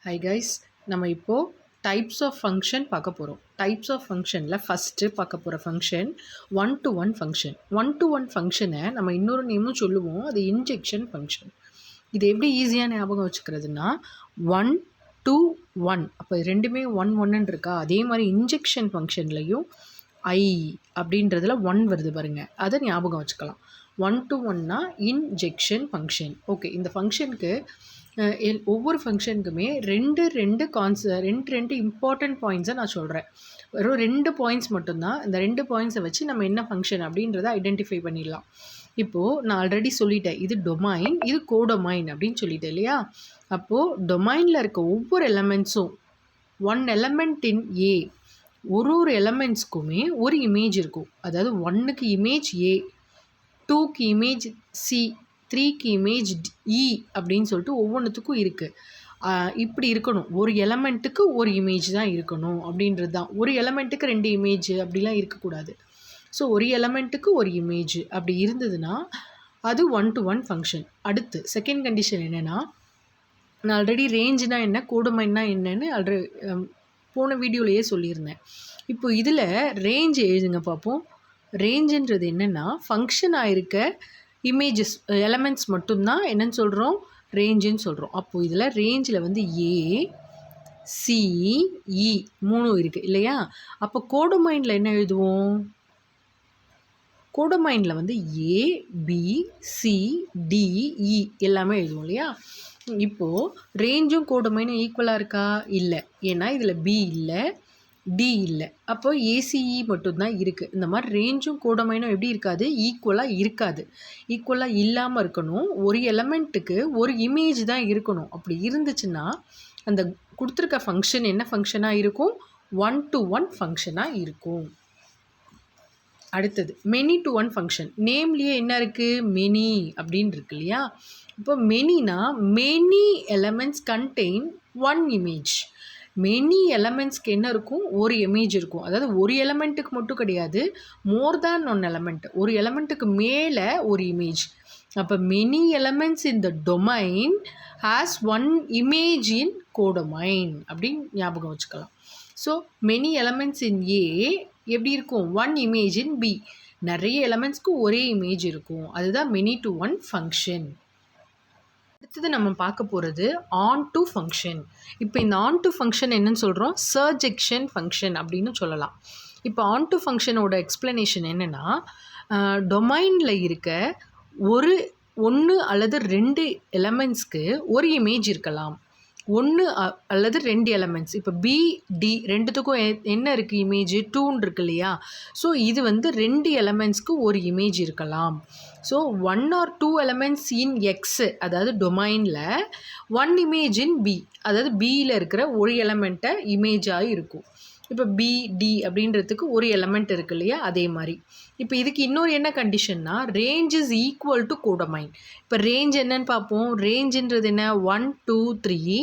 Hi guys, நம்ம இப்போது types of function பார்க்க போகிறோம். டைப்ஸ் ஆஃப் ஃபங்க்ஷனில் ஃபஸ்ட்டு பார்க்க போகிற function one to one function. One to one ஃபங்க்ஷனை நம்ம இன்னொரு நேமும் சொல்லுவோம், அது இன்ஜெக்ஷன் ஃபங்க்ஷன். இது எப்படி ஈஸியாக ஞாபகம் வச்சுக்கிறதுனா 1 to 1, அப்போ ரெண்டுமே 1 1ன்னு இருக்கா, அதே மாதிரி இன்ஜெக்ஷன் ஃபங்க்ஷன்லையும் ஐ அப்படின்றதுல 1 வருது பாருங்கள், அதை ஞாபகம் வச்சுக்கலாம். 1 to 1னா இன்ஜெக்ஷன் ஃபங்க்ஷன். ஓகே, இந்த ஃபங்க்ஷனுக்கு ஒவ்வொரு ஃபங்க்ஷனுக்குமே ரெண்டு இம்பார்ட்டண்ட் பாயிண்ட்ஸை நான் சொல்கிறேன். வெறும் 2 பாயிண்ட்ஸ் மட்டும்தான். இந்த 2 பாயிண்ட்ஸை வச்சு நம்ம என்ன ஃபங்க்ஷன் அப்படின்றத ஐடென்டிஃபை பண்ணிடலாம். இப்போது நான் ஆல்ரெடி சொல்லிட்டேன், இது டொமைன், இது கோடொமைன் அப்படின்னு சொல்லிட்டேன் இல்லையா. அப்போது டொமைனில் இருக்க ஒவ்வொரு எலமெண்ட்ஸும் 1 எலமெண்ட் இன் ஏ, ஒரு எலமெண்ட்ஸ்க்குமே ஒரு இமேஜ் இருக்கும். அதாவது 1க்கு இமேஜ் ஏ, 2க்கு இமேஜ் சி, 3க்கு இமேஜ் இ அப்படின்னு சொல்லிட்டு ஒவ்வொன்றுத்துக்கும் இருக்குது. இப்படி இருக்கணும். ஒரு எலமெண்ட்டுக்கு ஒரு இமேஜ் தான் இருக்கணும் அப்படின்றது தான். ஒரு எலமெண்ட்டுக்கு 2 இமேஜ் அப்படிலாம் இருக்கக்கூடாது. ஸோ ஒரு எலமெண்ட்டுக்கு ஒரு இமேஜ் அப்படி இருந்ததுன்னா அது 1 to 1 ஃபங்க்ஷன். அடுத்து செகண்ட் கண்டிஷன் என்னென்னா, நான் ஆல்ரெடி ரேஞ்சுனா என்ன, கோடொமைன்னா என்னன்னு போன வீடியோலையே சொல்லியிருந்தேன். இப்போ இதில் ரேஞ்ச் எழுதுங்க பார்ப்போம். ரேஞ்சுன்றது என்னென்னா, ஃபங்க்ஷன் ஆகிருக்க இமேஜஸ் எலமெண்ட்ஸ் மட்டும்தான் என்னன்னு சொல்கிறோம், ரேஞ்சுன்னு சொல்கிறோம். அப்போது இதில் ரேஞ்சில் வந்து ஏ, சி, இ 3 இருக்குது இல்லையா. அப்போ கோடொமைனில் என்ன எழுதுவோம், கோடொமைனில் வந்து ஏ, பி, சி, டி, இ எல்லாமே எழுதுவோம் இல்லையா. இப்போது ரேஞ்சும் கோடொமைனும் ஈக்குவலாக இருக்கா, இல்லை. ஏன்னா இதில் பி இல்லை, டி இல்லை. அப்போ ஏசிஇ மட்டும்தான் இருக்குது. இந்த மாதிரி ரேஞ்சும் கோடொமைனும் எப்படி இருக்காது, ஈக்குவலாக இருக்காது. ஈக்குவலாக இல்லாமல் இருக்கணும். ஒரு எலமெண்ட்டுக்கு ஒரு இமேஜ் தான் இருக்கணும். அப்படி இருந்துச்சுன்னா அந்த கொடுத்துருக்க ஃபங்க்ஷன் என்ன ஃபங்க்ஷனாக இருக்கும், 1 to 1 ஃபங்க்ஷனாக இருக்கும். அடுத்தது மெனி டு ஒன் ஃபங்க்ஷன். நேம்லேயே என்ன இருக்குது, மெனி அப்படின்னு இருக்கு இல்லையா. இப்போ மெனினா many elements contain 1 image. Many எலமெண்ட்ஸ்க்கு என்ன இருக்கும், ஒரு இமேஜ் இருக்கும். அதாவது ஒரு எலமெண்ட்டுக்கு மட்டும் கிடையாது, மோர் தேன் 1 எலமெண்ட். ஒரு எலமெண்ட்டுக்கு மேலே ஒரு இமேஜ். அப்போ many elements in the domain has 1 image in codomain அப்படின்னு ஞாபகம் வச்சுக்கலாம். ஸோ மெனி எலமெண்ட்ஸ் இன் ஏ எப்படி இருக்கும், 1 இமேஜ் இன் பி. நிறைய எலமெண்ட்ஸ்க்கு ஒரே இமேஜ் இருக்கும். அதுதான் மெனி டு ஒன் ஃபங்க்ஷன். அடுத்தது நம்ம பார்க்க போகிறது ஆன் டு ஃபங்க்ஷன். இப்போ இந்த ஆன் டு ஃபங்க்ஷன் என்னன்னு சொல்கிறோம், சர்ஜெக்ஷன் ஃபங்க்ஷன் அப்படின்னு சொல்லலாம். இப்போ ஆன் டு ஃபங்க்ஷனோட எக்ஸ்ப்ளனேஷன் என்னென்னா, டொமைனில் இருக்க ஒன்று அல்லது 2 எலமெண்ட்ஸ்க்கு ஒரு இமேஜ் இருக்கலாம். 1 அல்லது 2 எலமெண்ட்ஸ். இப்போ பி, டி ரெண்டுத்துக்கும் என்ன இருக்குது, இமேஜ் 2ன்னு இருக்கு இல்லையா. ஸோ இது வந்து 2 எலமெண்ட்ஸ்க்கு ஒரு இமேஜ் இருக்கலாம். So 1 or 2 elements in x, அதாவது டொமைனில் 1 இமேஜ் இன் பி, அதாவது பியில் இருக்கிற ஒரு எலமெண்ட்டை இமேஜாக இருக்கும். இப்போ பி, டி அப்படின்றதுக்கு ஒரு எலமெண்ட் இருக்கு இல்லையா, அதே மாதிரி. இப்போ இதுக்கு இன்னொரு என்ன கண்டிஷன்னா, range is equal to codomain. இப்போ ரேஞ்ச் என்னன்னு பார்ப்போம். ரேஞ்சுன்றது என்ன, 1 2 3.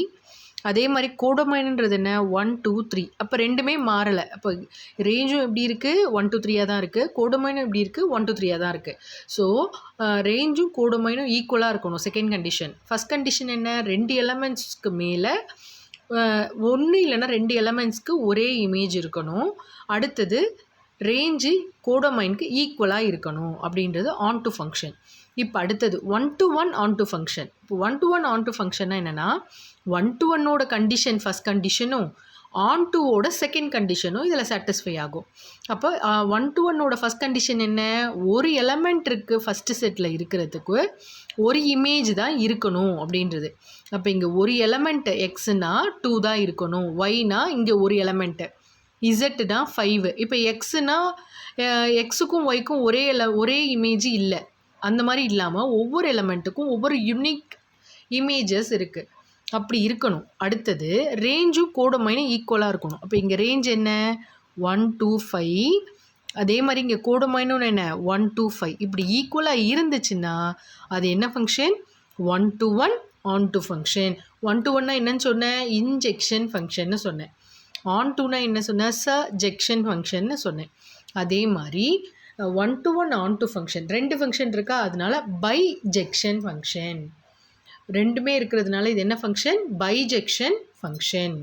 அதே மாதிரி கோடொமைன்ன்றது என்ன, 1 2 3. அப்போ ரெண்டுமே மாறலை. அப்போ ரேஞ்சும் எப்படி இருக்குது, 1 2 3 தான் இருக்குது. கோடொமைனும் எப்படி இருக்குது, 1 2 3 தான் இருக்குது. ஸோ ரேஞ்சும் கோடொமைனும் ஈக்குவலாக இருக்கணும், செகண்ட் கண்டிஷன். ஃபஸ்ட் கண்டிஷன் என்ன, 2 எலமெண்ட்ஸ்க்கு மேலே 1 இல்லைன்னா 2 எலமெண்ட்ஸ்க்கு ஒரே இமேஜ் இருக்கணும். அடுத்தது ரேஞ்சு கோடொமைனுக்கு ஈக்குவலாக இருக்கணும் அப்படின்றது ஆன் டு ஃபங்க்ஷன். இப்போ அடுத்தது 1 to 1 ஆன் டு ஃபங்க்ஷன். இப்போ 1 to 1 ஆன் டு ஃபங்க்ஷன்னா என்னென்னா, 1 to 1ஓட கண்டிஷன் ஃபஸ்ட் கண்டிஷனும் ஆன் டுவோட செகண்ட் கண்டிஷனும் இதில் சாட்டிஸ்ஃபை ஆகும். அப்போ 1 to 1ஓட ஃபஸ்ட் கண்டிஷன் என்ன, ஒரு எலமெண்ட் இருக்குது ஃபஸ்ட்டு செட்டில் இருக்கிறதுக்கு ஒரு இமேஜ் தான் இருக்கணும் அப்படின்றது. அப்போ இங்கே ஒரு எலமெண்ட் எக்ஸுனா 2 தான் இருக்கணும், ஒய்னா இங்கே ஒரு எலமெண்ட்டு, இசட்டுனா 5. இப்போ எக்ஸுனா எக்ஸுக்கும் ஒய்க்கும் ஒரே இமேஜ் இல்லை. அந்த மாதிரி இல்லாமல் ஒவ்வொரு எலமெண்ட்டுக்கும் ஒவ்வொரு யூனிக் இமேஜஸ் இருக்குது. அப்படி இருக்கணும். அடுத்தது ரேஞ்சும் கோடொமைனும் ஈக்குவலாக இருக்கணும். அப்போ இங்கே ரேஞ்ச் என்ன, 1 2 5. அதே மாதிரி இங்கே கோடொமைனும் என்ன, 1 2 5. இப்படி ஈக்குவலாக இருந்துச்சுன்னா அது என்ன function, 1 to 1 on to function. 1 to 1னா என்னன்னு சொன்னேன், இன்ஜெக்ஷன் ஃபங்க்ஷன்னு சொன்னேன். ஆன் டுனா என்ன சொன்னேன், சர்ஜெக்ஷன் ஃபங்க்ஷன்னு சொன்னேன். அதே மாதிரி 1 to 1 on to function, 2 function இருக்கா, அதனால பைஜெக்ஷன் ஃபங்க்ஷன். ரெண்டுமே இருக்கிறதுனால இது என்ன ஃபங்க்ஷன், பைஜெக்ஷன் ஃபங்க்ஷன்.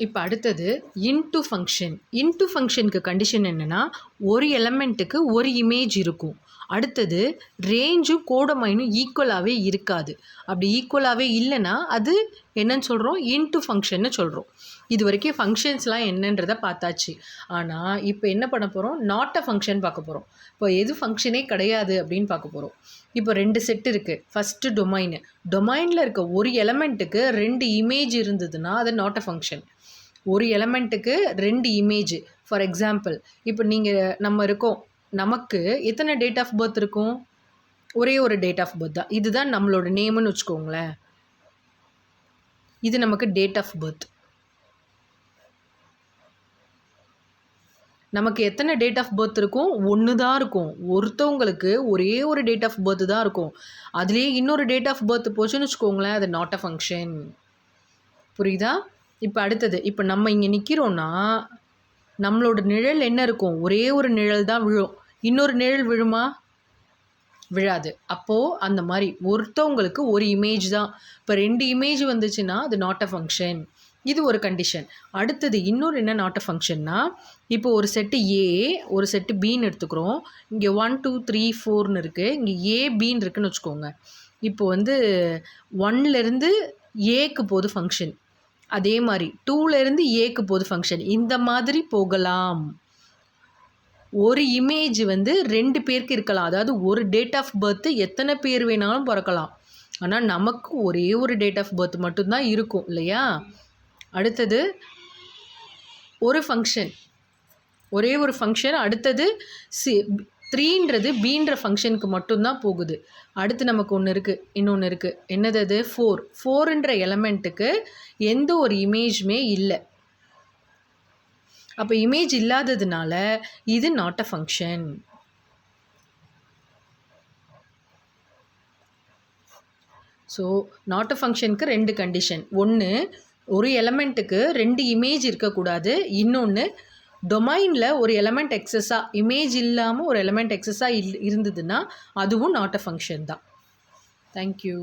இப்போ அடுத்தது இன்டு ஃபங்க்ஷன். இன்டு ஃபங்க்ஷனுக்கு கண்டிஷன் என்னென்னா, ஒரு எலமெண்ட்டுக்கு ஒரு இமேஜ் இருக்கும். அடுத்தது ரேஞ்சும் கோடமைனும் ஈக்குவலாகவே இருக்காது. அப்படி ஈக்குவலாகவே இல்லைன்னா அது என்னன்னு சொல்கிறோம், இன்டு ஃபங்க்ஷன்னு சொல்கிறோம். இது வரைக்கும் ஃபங்க்ஷன்ஸ்லாம் என்னன்றதை பார்த்தாச்சு. ஆனால் இப்போ என்ன பண்ண போகிறோம், நாட் அ ஃபங்க்ஷன் பார்க்க போகிறோம். இப்போ எது ஃபங்க்ஷனே கிடையாது அப்படின்னு பார்க்க போகிறோம். இப்போ 2 செட் இருக்குது. First domain. டொமைனில் இருக்க ஒரு எலமெண்ட்டுக்கு 2 இமேஜ் இருந்ததுன்னா அது நாட் அ ஃபங்க்ஷன். ஒரு எலமெண்ட்டுக்கு 2 இமேஜ். ஃபார் எக்ஸாம்பிள், இப்போ நம்ம இருக்கோம், நமக்கு எத்தனை டேட் ஆஃப் பர்த் இருக்கும், ஒரே ஒரு டேட் ஆஃப் பர்த் தான். இதுதான் நம்மளோட நேம்னு வச்சுக்கோங்களேன். இது நமக்கு டேட் ஆஃப் பர்த். நமக்கு எத்தனை டேட் ஆஃப் பர்த் இருக்கும், 1 தான் இருக்கும். ஒருத்தவங்களுக்கு ஒரே ஒரு டேட் ஆஃப் பர்த் தான் இருக்கும். அதுலேயே இன்னொரு டேட் ஆஃப் பர்த் போச்சுன்னு வச்சுக்கோங்களேன், அது நாட் அ ஃபங்க்ஷன். புரியுதா? இப்போ அடுத்தது, இப்போ நம்ம இங்கே நிற்கிறோன்னா நம்மளோட நிழல் என்ன இருக்கும், ஒரே ஒரு நிழல் தான் விழும். இன்னொரு நிழல் விழுமா? விழாது. அப்போது அந்த மாதிரி ஒருத்தவங்களுக்கு ஒரு இமேஜ் தான். இப்போ 2 இமேஜ் வந்துச்சுன்னா அது நாட் அ ஃபங்க்ஷன். இது ஒரு கண்டிஷன். அடுத்தது இன்னொரு என்ன நாட் அ ஃபங்க்ஷன்னா, இப்போ ஒரு செட்டு ஏ ஒரு செட்டு பின்னு எடுத்துக்கிறோம். இங்கே 1 2 3 4ன்னு இருக்குது. இங்கே ஏ பின்னு இருக்குன்னு வச்சுக்கோங்க. இப்போ 1லேருந்து ஏக்கு போகுது ஃபங்க்ஷன். அதே மாதிரி 2லேருந்து ஏக்கு போகுது ஃபங்க்ஷன். இந்த மாதிரி போகலாம். ஒரு இமேஜ் 2 பேருக்கு இருக்கலாம். அதாவது ஒரு டேட் ஆஃப் பர்த் எத்தனை பேர் வேணாலும் பிறக்கலாம். ஆனால் நமக்கு ஒரே ஒரு டேட் ஆஃப் பர்த் மட்டும்தான் இருக்கும் இல்லையா? அடுத்தது ஒரு ஃபங்க்ஷன், ஒரே ஒரு ஃபங்க்ஷன். அடுத்தது 3ன்றது பீன்ற ஃபங்க்ஷனுக்கு மட்டும்தான் போகுது. அடுத்து நமக்கு ஒன்று இருக்குது, இன்னொன்று இருக்குது. என்னது அது? 4ன்ற எலமெண்ட்டுக்கு எந்த ஒரு இமேஜுமே இல்லை. அப்போ இமேஜ் இல்லாததுனால இது not a function. So not a ஃபங்க்ஷனுக்கு 2 கண்டிஷன். ஒன்று, ஒரு எலமெண்ட்டுக்கு 2 இமேஜ் இருக்கக்கூடாது. இன்னொன்று, டொமைனில் ஒரு எலமெண்ட் எக்ஸஸாக, இமேஜ் இல்லாமல் ஒரு எலமெண்ட் எக்ஸஸாக இருந்ததுன்னா அதுவும் நாட் அ ஃபங்க்ஷன் தான். தேங்க்யூ.